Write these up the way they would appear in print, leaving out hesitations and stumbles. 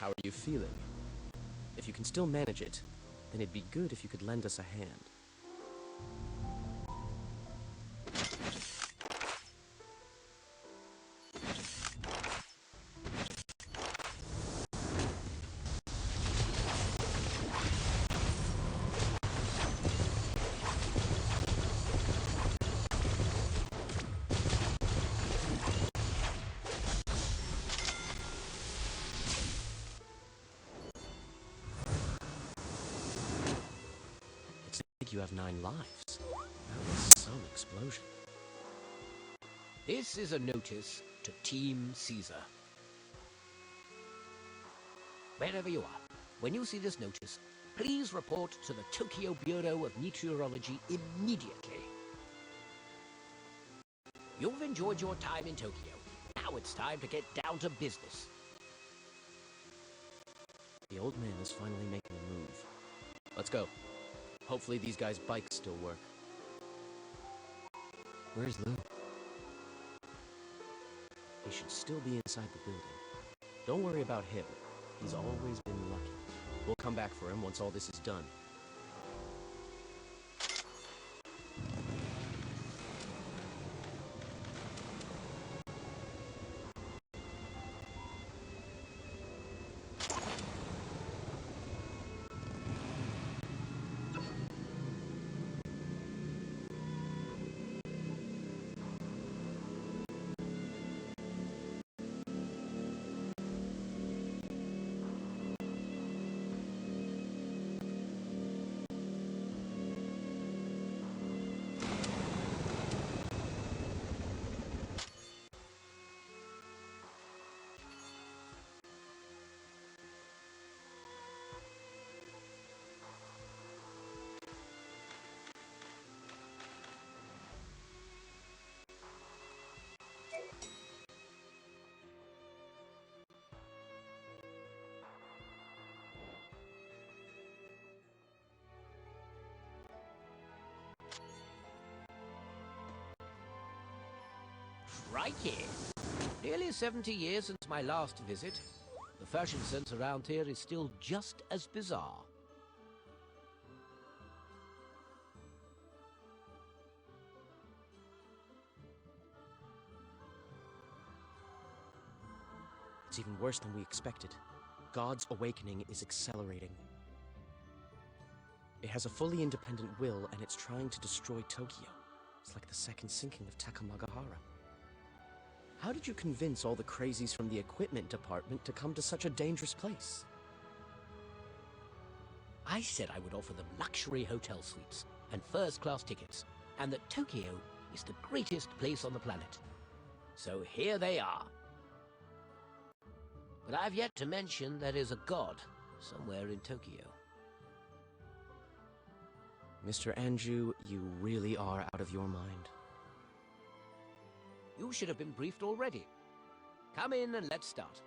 How are you feeling? If you can still manage it, then it'd be good if you could lend us a hand. You have 9 lives. That was some explosion. This is a notice to Team Caesar. Wherever you are, when you see this notice, please report to the Tokyo Bureau of Meteorology immediately. You've enjoyed your time in Tokyo. Now it's time to get down to business. The old man is finally making a move. Let's go. Hopefully these guys' bikes still work. Where's Lou? He should still be inside the building. Don't worry about him. He's always been lucky. We'll come back for him once all this is done. Crikey! Nearly 70 years since my last visit. The fashion sense around here is still just as bizarre. It's even worse than we expected. God's awakening is accelerating. It has a fully independent will, and it's trying to destroy Tokyo. It's like the second sinking of Takamagahara. How did you convince all the crazies from the equipment department to come to such a dangerous place? I said I would offer them luxury hotel suites and first-class tickets, and that Tokyo is the greatest place on the planet. So here they are. But I've yet to mention there is a god somewhere in Tokyo. Mr. Anju, you really are out of your mind. You should have been briefed already. Come in and let's start.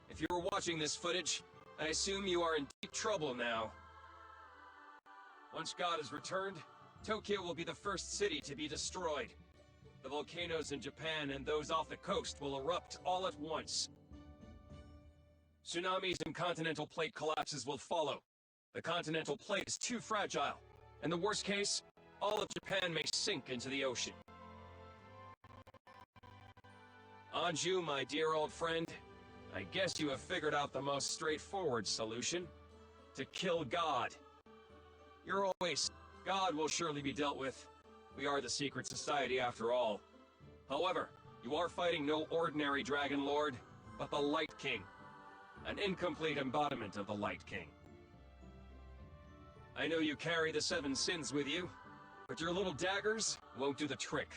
If you were watching this footage, I assume you are in deep trouble now. Once God has returned, Tokyo will be the first city to be destroyed. The volcanoes in Japan and those off the coast will erupt all at once. Tsunamis and continental plate collapses will follow. The continental plate is too fragile. In the worst case, all of Japan may sink into the ocean. Anju, my dear old friend, I guess you have figured out the most straightforward solution. To kill God. You're always... God will surely be dealt with. We are the secret society after all. However, you are fighting no ordinary Dragon Lord, but the Light King. An incomplete embodiment of the Light King. I know you carry the 7 sins with you, but your little daggers won't do the trick.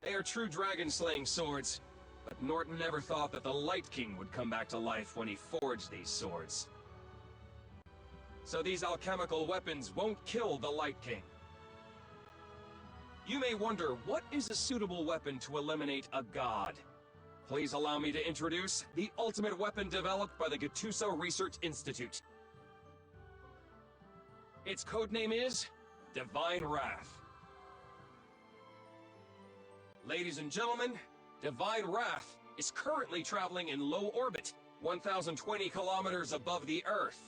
They are true dragon-slaying swords, but Norton never thought that the Light King would come back to life when he forged these swords. So these alchemical weapons won't kill the Light King. You may wonder, what is a suitable weapon to eliminate a god? Please allow me to introduce the ultimate weapon developed by the Gattuso Research Institute. Its codename is Divine Wrath. Ladies and gentlemen, Divine Wrath is currently traveling in low orbit, 1,020 kilometers above the Earth.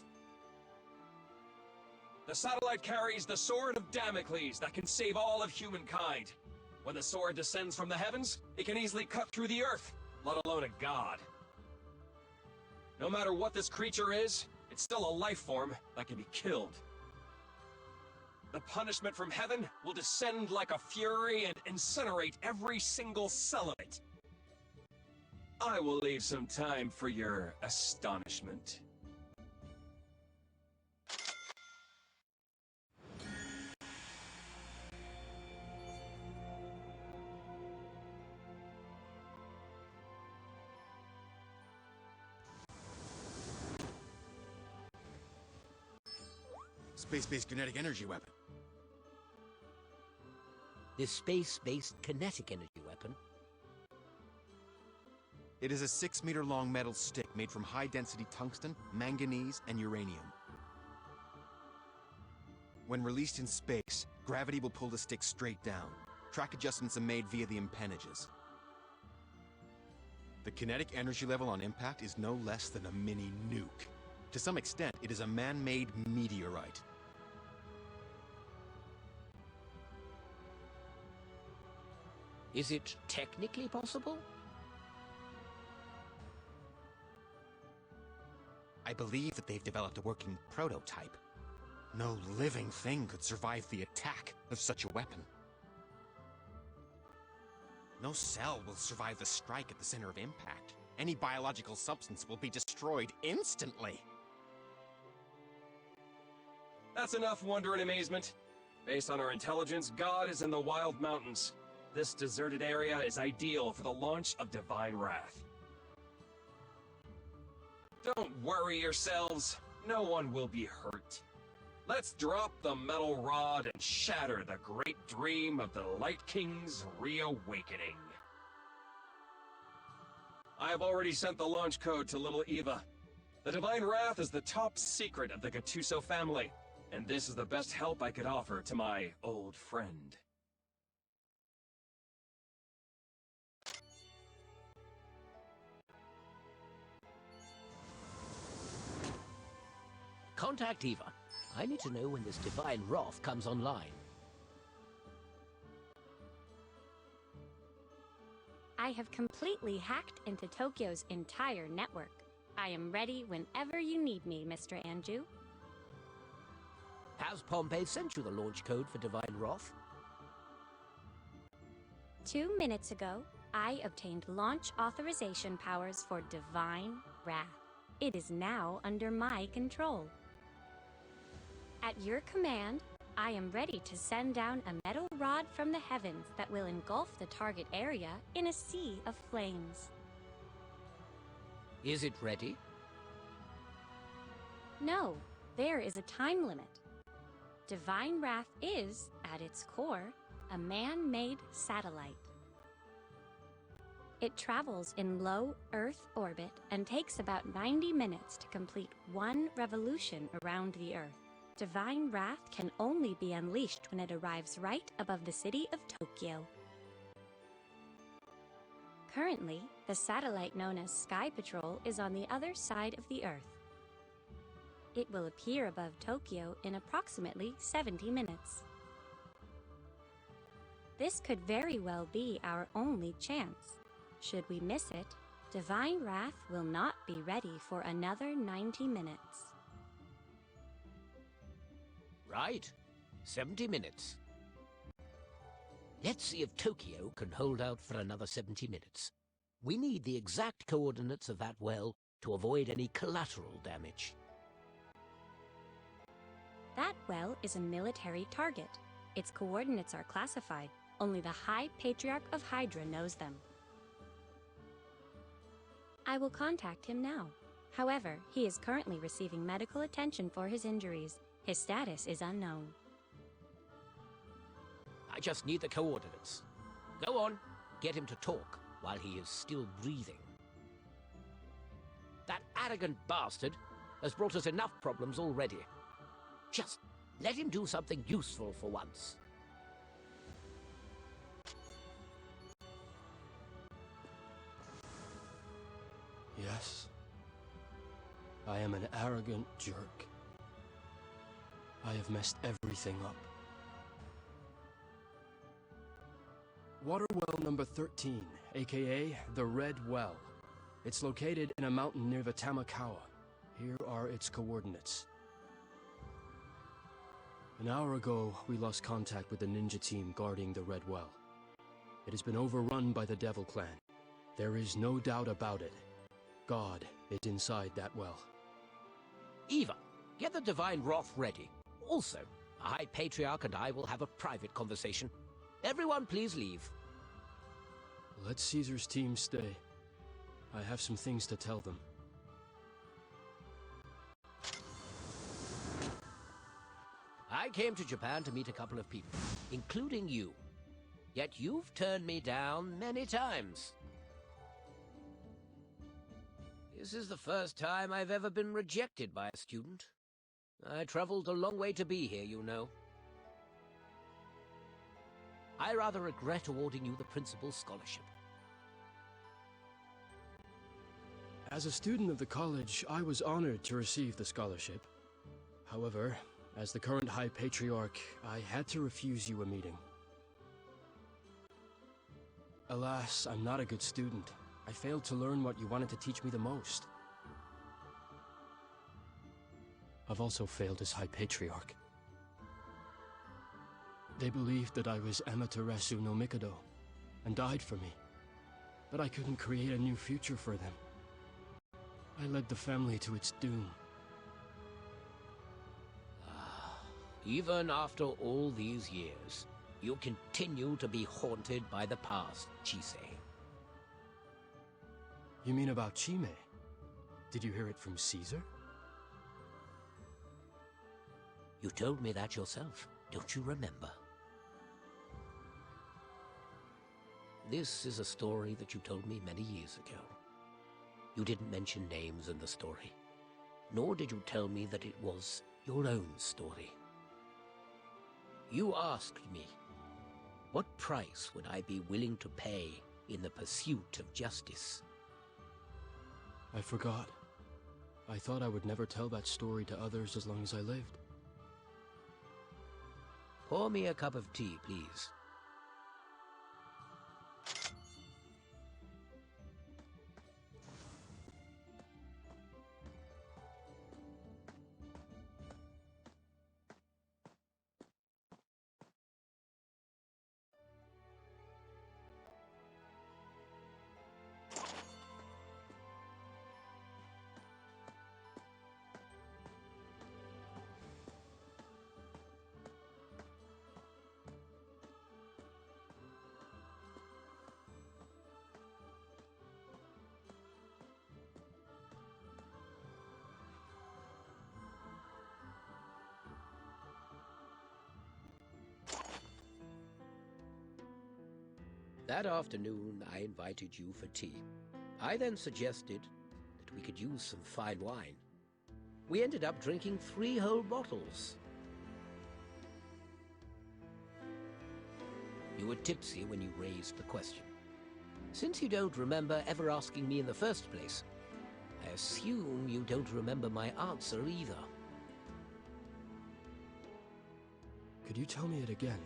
The satellite carries the Sword of Damocles that can save all of humankind. When the sword descends from the heavens, it can easily cut through the Earth, let alone a god. No matter what this creature is, it's still a life form that can be killed. The punishment from heaven will descend like a fury and incinerate every single cell of it. I will leave some time for your astonishment. Space-based kinetic energy weapon. This space-based kinetic energy weapon? It is a 6-meter-long metal stick made from high-density tungsten, manganese, and uranium. When released in space, gravity will pull the stick straight down. Track adjustments are made via the appendages. The kinetic energy level on impact is no less than a mini nuke. To some extent, it is a man-made meteorite. Is it technically possible? I believe that they've developed a working prototype. No living thing could survive the attack of such a weapon. No cell will survive the strike at the center of impact. Any biological substance will be destroyed instantly. That's enough wonder and amazement. Based on our intelligence, God is in the wild mountains. This deserted area is ideal for the launch of Divine Wrath. Don't worry yourselves. No one will be hurt. Let's drop the metal rod and shatter the great dream of the Light King's reawakening. I have already sent the launch code to little Eva. The Divine Wrath is the top secret of the Gattuso family, and this is the best help I could offer to my old friend. Contact Eva. I need to know when this Divine Wrath comes online. I have completely hacked into Tokyo's entire network. I am ready whenever you need me, Mr. Anju. Has Pompey sent you the launch code for Divine Wrath? 2 minutes ago, I obtained launch authorization powers for Divine Wrath. It is now under my control. At your command, I am ready to send down a metal rod from the heavens that will engulf the target area in a sea of flames. Is it ready? No, there is a time limit. Divine Wrath is, at its core, a man-made satellite. It travels in low Earth orbit and takes about 90 minutes to complete 1 revolution around the Earth. Divine Wrath can only be unleashed when it arrives right above the city of Tokyo. Currently, the satellite known as Sky Patrol is on the other side of the Earth. It will appear above Tokyo in approximately 70 minutes. This could very well be our only chance. Should we miss it, Divine Wrath will not be ready for another 90 minutes. Right. 70 minutes. Let's see if Tokyo can hold out for another 70 minutes. We need the exact coordinates of that well to avoid any collateral damage. That well is a military target. Its coordinates are classified. Only the High Patriarch of Hydra knows them. I will contact him now. However, he is currently receiving medical attention for his injuries. His status is unknown. I just need the coordinates. Go on, get him to talk while he is still breathing. That arrogant bastard has brought us enough problems already. Just let him do something useful for once. Yes. I am an arrogant jerk. I have messed everything up. Water well number 13, aka the Red Well. It's located in a mountain near the Tamakawa. Here are its coordinates. An hour ago, we lost contact with the ninja team guarding the Red Well. It has been overrun by the Devil Clan. There is no doubt about it. God is inside that well. Eva, get the Divine Wrath ready. Also, the High Patriarch and I will have a private conversation. Everyone please leave. Let Caesar's team stay. I have some things to tell them. I came to Japan to meet a couple of people, including you. Yet you've turned me down many times. This is the first time I've ever been rejected by a student. I traveled a long way to be here, you know. I rather regret awarding you the principal's scholarship. As a student of the college, I was honored to receive the scholarship. However, as the current High Patriarch, I had to refuse you a meeting. Alas, I'm not a good student. I failed to learn what you wanted to teach me the most. I've also failed as High Patriarch. They believed that I was Amaterasu no Mikado, and died for me. But I couldn't create a new future for them. I led the family to its doom. Even after all these years, you continue to be haunted by the past, Chise. You mean about Chime? Did you hear it from Caesar? You told me that yourself, don't you remember? This is a story that you told me many years ago. You didn't mention names in the story, nor did you tell me that it was your own story. You asked me, what price would I be willing to pay in the pursuit of justice? I forgot. I thought I would never tell that story to others as long as I lived. Pour me a cup of tea, please. That afternoon, I invited you for tea. I then suggested that we could use some fine wine. We ended up drinking 3 whole bottles. You were tipsy when you raised the question. Since you don't remember ever asking me in the first place, I assume you don't remember my answer either. Could you tell me it again?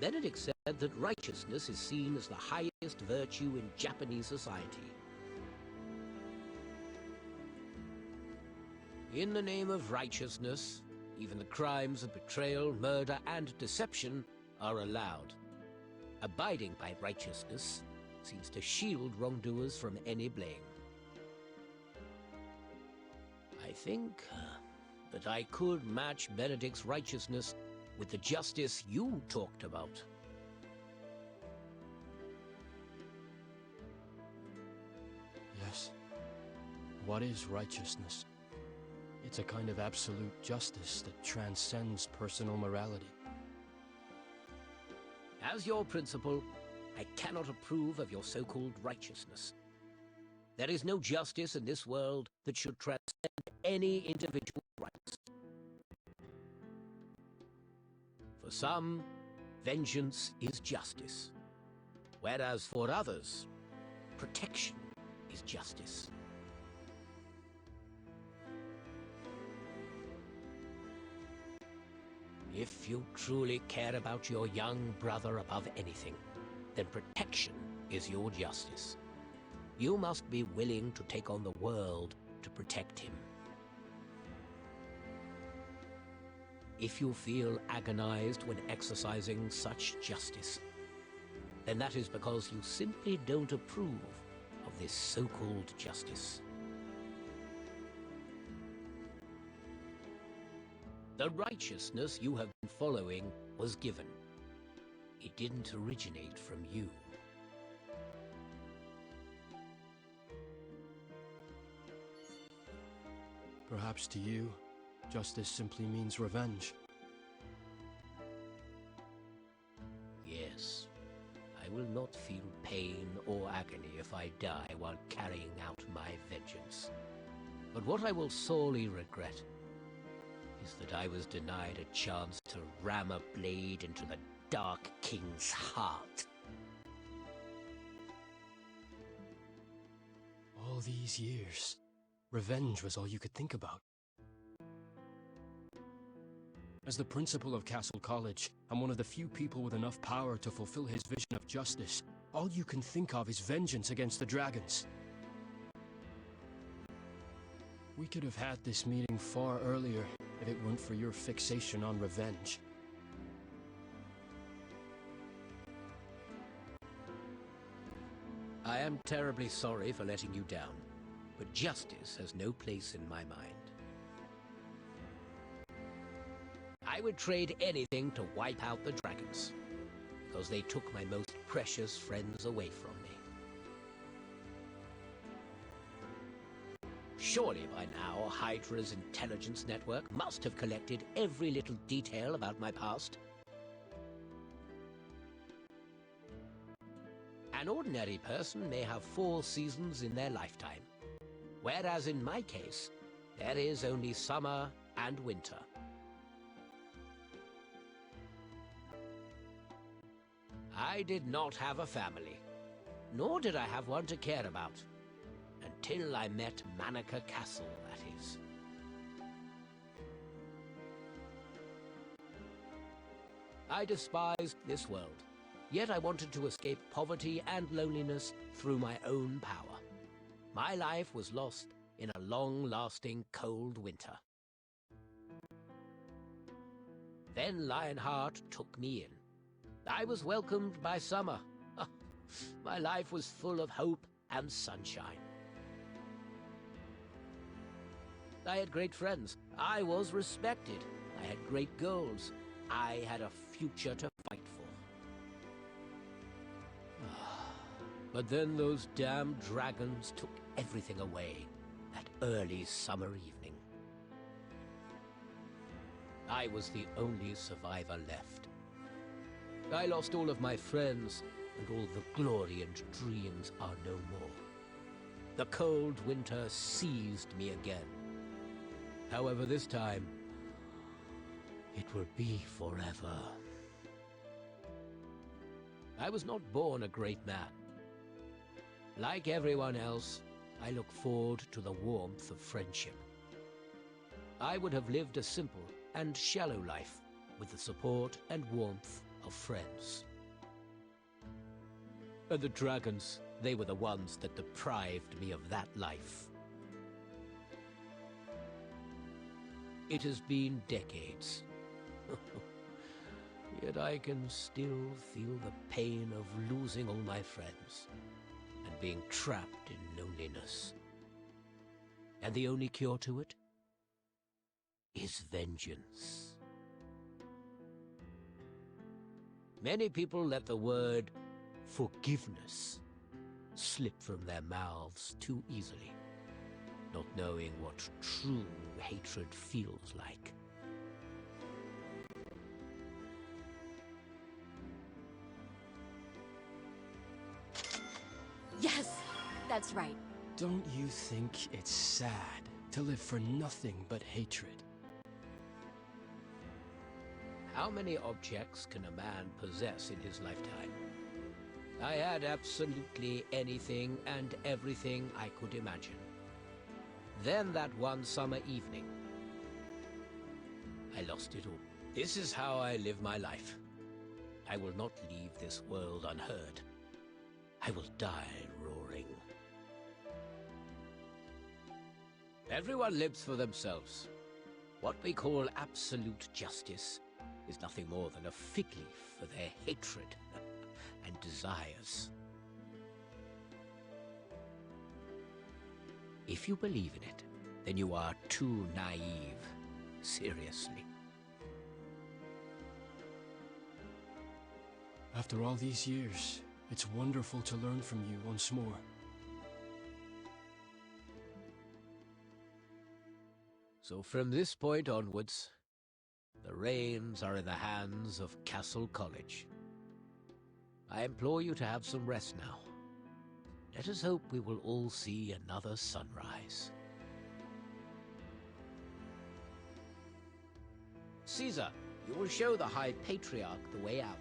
Benedict said that righteousness is seen as the highest virtue in Japanese society. In the name of righteousness, even the crimes of betrayal, murder, and deception are allowed. Abiding by righteousness seems to shield wrongdoers from any blame. I think that I could match Benedict's righteousness with the justice you talked about. Yes. What is righteousness? It's a kind of absolute justice that transcends personal morality. As your principal, I cannot approve of your so-called righteousness. There is no justice in this world that should transcend any individual rights. For some, vengeance is justice, whereas for others, protection is justice. If you truly care about your young brother above anything, then protection is your justice. You must be willing to take on the world to protect him. If you feel agonized when exercising such justice, then that is because you simply don't approve of this so-called justice. The righteousness you have been following was given. It didn't originate from you. Perhaps to you, justice simply means revenge. Yes, I will not feel pain or agony if I die while carrying out my vengeance. But what I will sorely regret is that I was denied a chance to ram a blade into the Dark King's heart. All these years, revenge was all you could think about. As the principal of Castle College, I'm one of the few people with enough power to fulfill his vision of justice. All you can think of is vengeance against the dragons. We could have had this meeting far earlier if it weren't for your fixation on revenge. I am terribly sorry for letting you down, but justice has no place in my mind. I would trade anything to wipe out the dragons, because they took my most precious friends away from me. Surely by now, Hydra's intelligence network must have collected every little detail about my past. An ordinary person may have 4 seasons in their lifetime, whereas in my case, there is only summer and winter. I did not have a family, nor did I have one to care about, until I met Manaka Castle, that is. I despised this world, yet I wanted to escape poverty and loneliness through my own power. My life was lost in a long-lasting cold winter. Then Lionheart took me in. I was welcomed by summer. My life was full of hope and sunshine. I had great friends. I was respected. I had great goals. I had a future to fight for. But then those damn dragons took everything away that early summer evening. I was the only survivor left. I lost all of my friends, and all the glory and dreams are no more. The cold winter seized me again. However, this time, it will be forever. I was not born a great man. Like everyone else, I look forward to the warmth of friendship. I would have lived a simple and shallow life with the support and warmth of friends. And the dragons, they were the ones that deprived me of that life. It has been decades. Yet I can still feel the pain of losing all my friends and being trapped in loneliness. And the only cure to it is vengeance. Many people let the word forgiveness slip from their mouths too easily. not knowing what true hatred feels like. Yes, that's right. Don't you think it's sad to live for nothing but hatred? How many objects can a man possess in his lifetime? I had absolutely anything and everything I could imagine. Then that one summer evening, I lost it all. This is how I live my life. I will not leave this world unheard. I will die roaring. Everyone lives for themselves. What we call absolute justice is nothing more than a fig leaf for their hatred and desires. If you believe in it, then you are too naive. Seriously. After all these years, it's wonderful to learn from you once more. So from this point onwards, the reins are in the hands of Castle College. I implore you to have some rest now. Let us hope we will all see another sunrise. Caesar, you will show the High Patriarch the way out.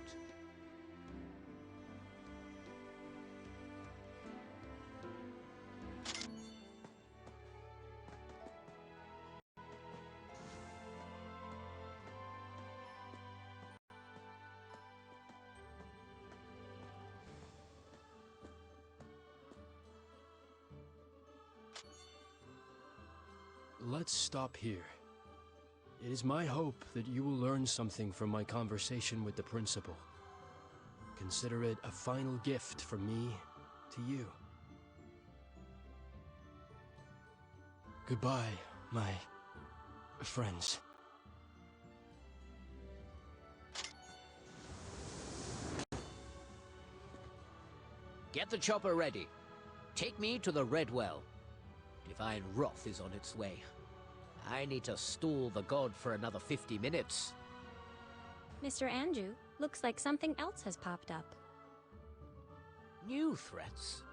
Let's stop here. It is my hope that you will learn something from my conversation with the principal. Consider it a final gift from me to you. Goodbye, my friends. Get the chopper ready. Take me to the Red Well. Divine wrath is on its way. I need to stall the god for another 50 minutes. Mr. Andrew, looks like something else has popped up. New threats?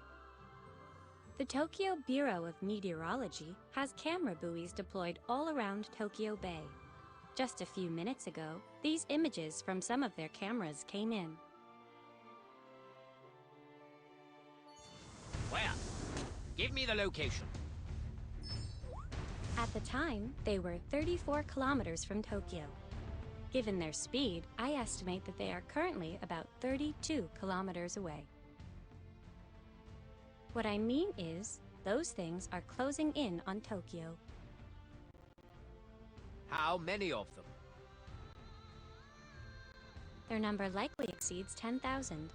The Tokyo Bureau of Meteorology has camera buoys deployed all around Tokyo Bay. Just a few minutes ago, these images from some of their cameras came in. Where? Give me the location. At the time, they were 34 kilometers from Tokyo. Given their speed, I estimate that they are currently about 32 kilometers away. What I mean is, those things are closing in on Tokyo. How many of them? Their number likely exceeds 10,000.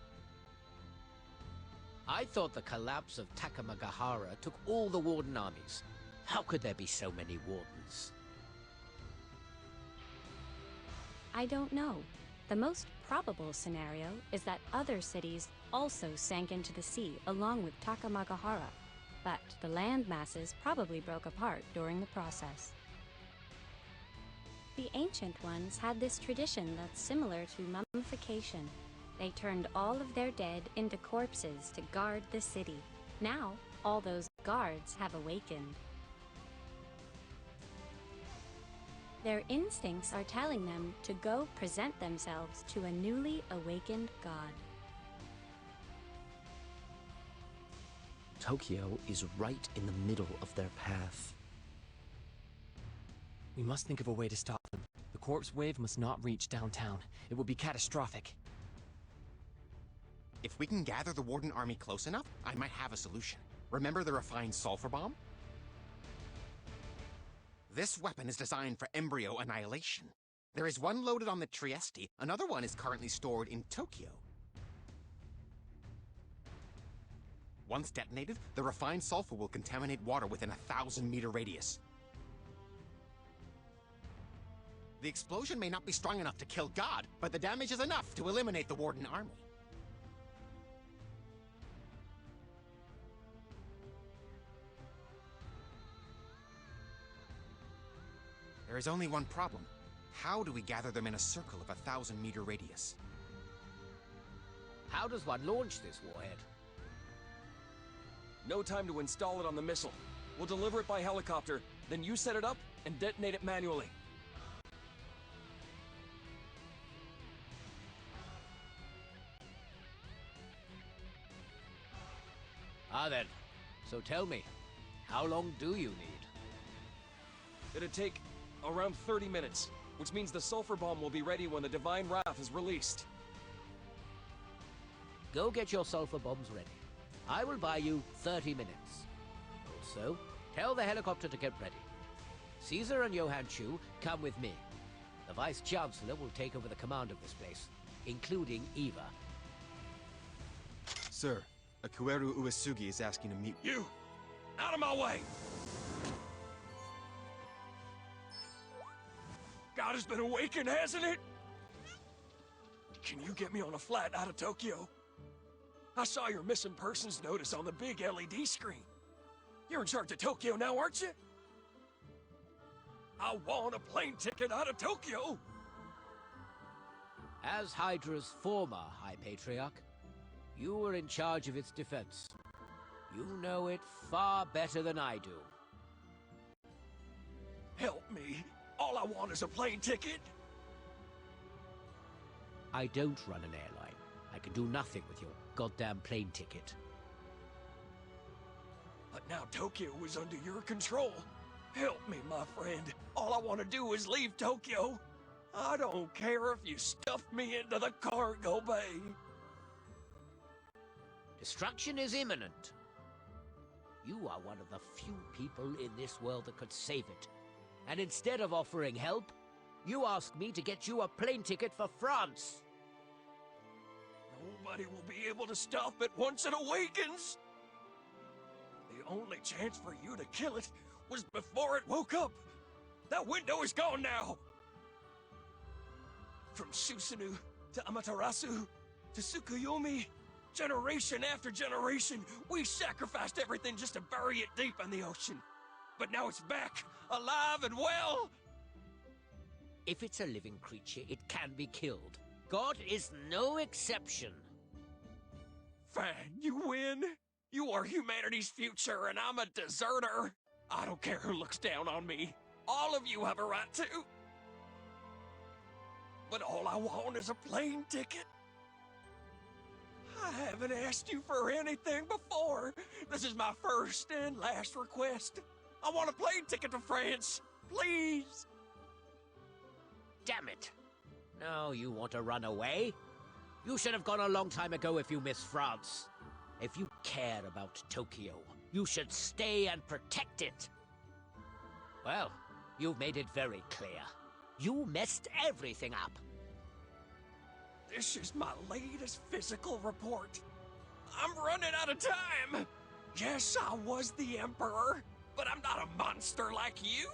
I thought the collapse of Takamagahara took all the Warden armies. How could there be so many Wardens? I don't know. The most probable scenario is that other cities also sank into the sea along with Takamagahara, but the land masses probably broke apart during the process. The ancient ones had this tradition that's similar to mummification. They turned all of their dead into corpses to guard the city. Now, all those guards have awakened. Their instincts are telling them to go present themselves to a newly awakened god. Tokyo is right in the middle of their path. We must think of a way to stop them. The corpse wave must not reach downtown. It will be catastrophic. If we can gather the Warden army close enough, I might have a solution. Remember the refined sulfur bomb? This weapon is designed for embryo annihilation. There is one loaded on the Trieste, another one is currently stored in Tokyo. Once detonated, the refined sulfur will contaminate water within a 1,000-meter radius. The explosion may not be strong enough to kill God, but the damage is enough to eliminate the Warden army. There is only one problem. How do we gather them in a circle of 1,000-meter radius? How does one launch this warhead? No time to install it on the missile. We'll deliver it by helicopter, then you set it up and detonate it manually. Ah then, so tell me, how long do you need? It'd take around 30 minutes, which means the sulfur bomb will be ready when the Divine Wrath is released. Go get your sulfur bombs ready. I will buy you 30 minutes. Also, tell the helicopter to get ready. Caesar and Johann Chu come with me. The Vice-Chancellor will take over the command of this place, including Eva. Sir, Akueru Uesugi is asking to meet... You! Out of my way! God has been awakened, hasn't it? Can you get me on a flight out of Tokyo? I saw your missing persons notice on the big LED screen. You're in charge of Tokyo now, aren't you? I want a plane ticket out of Tokyo! As Hydra's former High Patriarch, you were in charge of its defense. You know it far better than I do. Help me. All I want is a plane ticket. I don't run an airline. I can do nothing with your goddamn plane ticket. But now Tokyo is under your control. Help me, my friend. All I want to do is leave Tokyo. I don't care if you stuff me into the cargo bay. Destruction is imminent. You are one of the few people in this world that could save it. And instead of offering help, you ask me to get you a plane ticket for France. Nobody will be able to stop it once it awakens. The only chance for you to kill it was before it woke up. That window is gone now. From Susanoo to Amaterasu to Tsukuyomi, generation after generation, we sacrificed everything just to bury it deep in the ocean. But now it's back, alive and well. If it's a living creature, it can be killed. God is no exception. Fine, you win. You are humanity's future, and I'm a deserter. I don't care who looks down on me. All of you have a right to. But all I want is a plane ticket. I haven't asked you for anything before. This is my first and last request. I want a plane ticket to France. Please. Damn it. Now you want to run away? You should have gone a long time ago if you miss France. If you care about Tokyo, you should stay and protect it. Well, you've made it very clear. You messed everything up. This is my latest physical report. I'm running out of time. Yes, I was the Emperor, but I'm not a monster like you.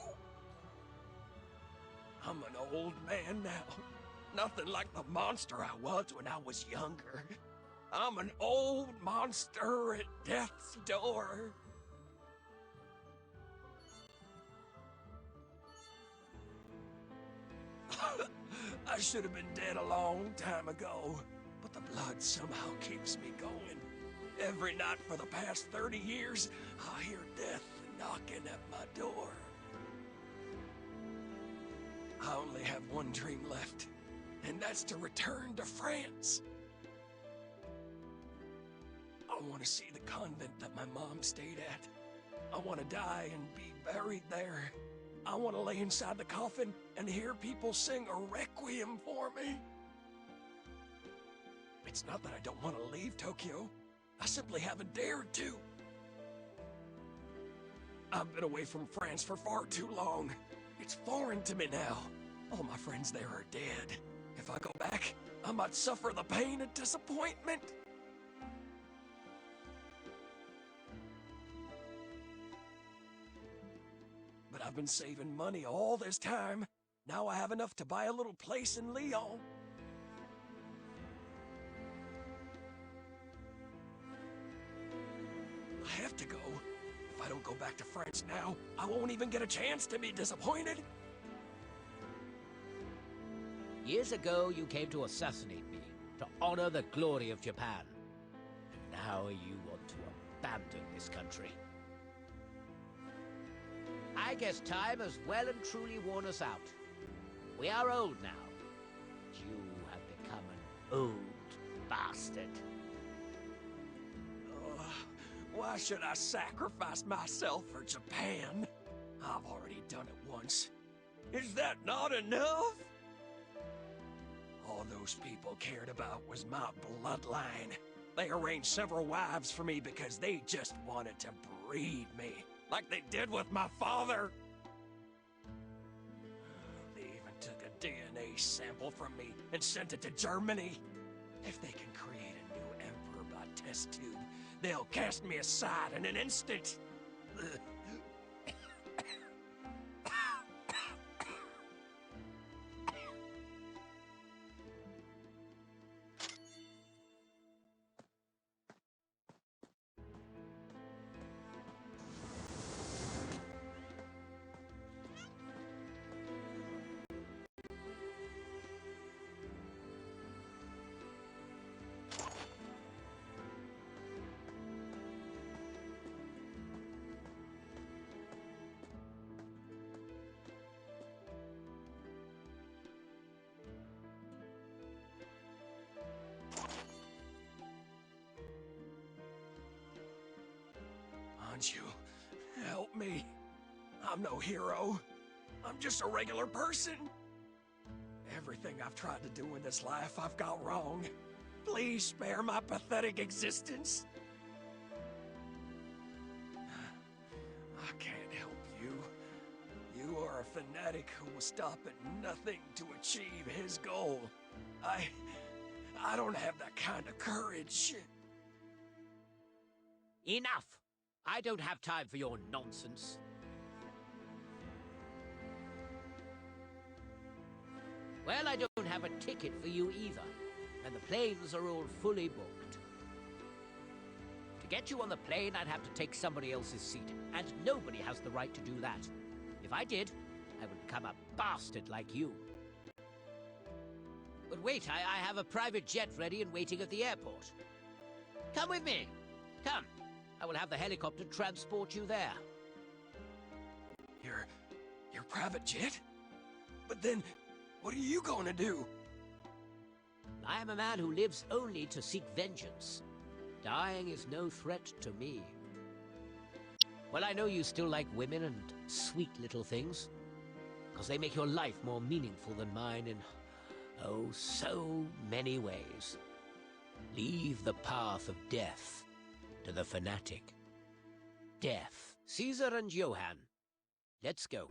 I'm an old man now. Nothing like the monster I was when I was younger. I'm an old monster at death's door. I should have been dead a long time ago, but the blood somehow keeps me going. Every night for the past 30 years, I hear death knocking at my door. I only have one dream left, and that's to return to France. I want to see the convent that my mom stayed at. I want to die and be buried there. I want to lay inside the coffin and hear people sing a requiem for me. It's not that I don't want to leave Tokyo. I simply haven't dared to. I've been away from France for far too long. It's foreign to me now. All my friends there are dead. If I go back, I might suffer the pain and disappointment. But I've been saving money all this time. Now I have enough to buy a little place in Lyon. I have to go. If I don't go back to France now, I won't even get a chance to be disappointed. Years ago, you came to assassinate me, to honor the glory of Japan. And now you want to abandon this country. I guess time has well and truly worn us out. We are old now. You have become an old bastard. Why should I sacrifice myself for Japan? I've already done it once. Is that not enough? All those people cared about was my bloodline. They arranged several wives for me because they just wanted to breed me, like they did with my father. They even took a DNA sample from me and sent it to Germany. If they can create a new emperor by test tube, they'll cast me aside in an instant. Anju, help me. I'm no hero. I'm just a regular person. Everything I've tried to do in this life I've got wrong. Please spare my pathetic existence. I can't help you. You are a fanatic who will stop at nothing to achieve his goal. I don't have that kind of courage. Enough! I don't have time for your nonsense. Well, I don't have a ticket for you either, and the planes are all fully booked. To get you on the plane, I'd have to take somebody else's seat, and nobody has the right to do that. If I did, I would become a bastard like you. But wait, I have a private jet ready and waiting at the airport. Come with me. Come. I will have the helicopter transport you there. Your private jet? But then, what are you going to do? I am a man who lives only to seek vengeance. Dying is no threat to me. Well, I know you still like women and sweet little things, because they make your life more meaningful than mine in, oh, so many ways. Leave the path of death to the fanatic. Death. Caesar and Johann. Let's go.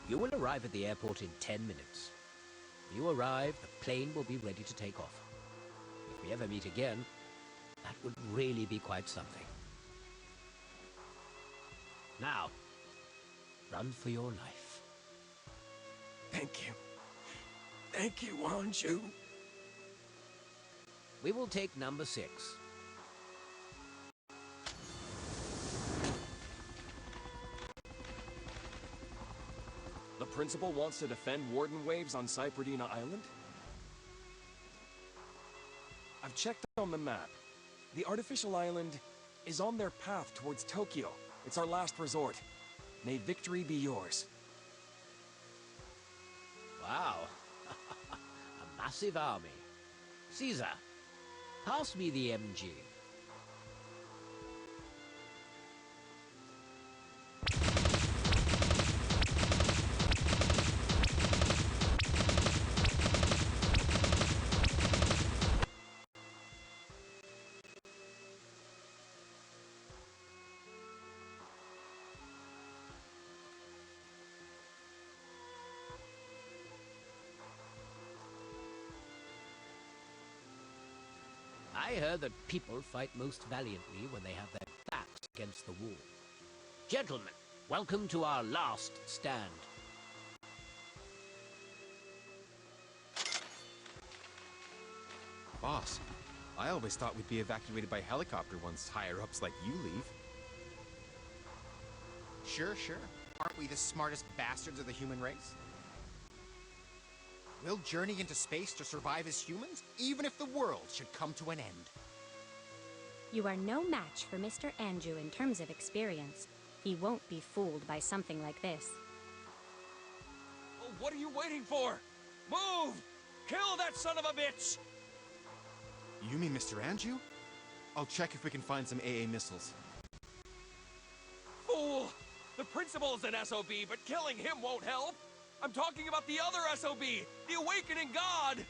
You will arrive at the airport in 10 minutes. When you arrive, the plane will be ready to take off. If we ever meet again, that would really be quite something. Now, run for your life. Thank you. Thank you, Anju. We will take number 6. The principal wants to defend Warden Waves on Cypradina Island? I've checked on the map. The artificial island is on their path towards Tokyo. It's our last resort. May victory be yours. Wow. A massive army. Caesar, pass me the MG. I heard that people fight most valiantly when they have their backs against the wall. Gentlemen, welcome to our last stand. Boss, I always thought we'd be evacuated by helicopter once higher-ups like you leave. Sure. Aren't we the smartest bastards of the human race? We'll journey into space to survive as humans, even if the world should come to an end. You are no match for Mr. Andrew in terms of experience. He won't be fooled by something like this. Well, what are you waiting for? Move! Kill that son of a bitch! You mean Mr. Andrew? I'll check if we can find some AA missiles. Fool! The principal's an SOB, but killing him won't help! I'm talking about the other SOB! The Awakening God!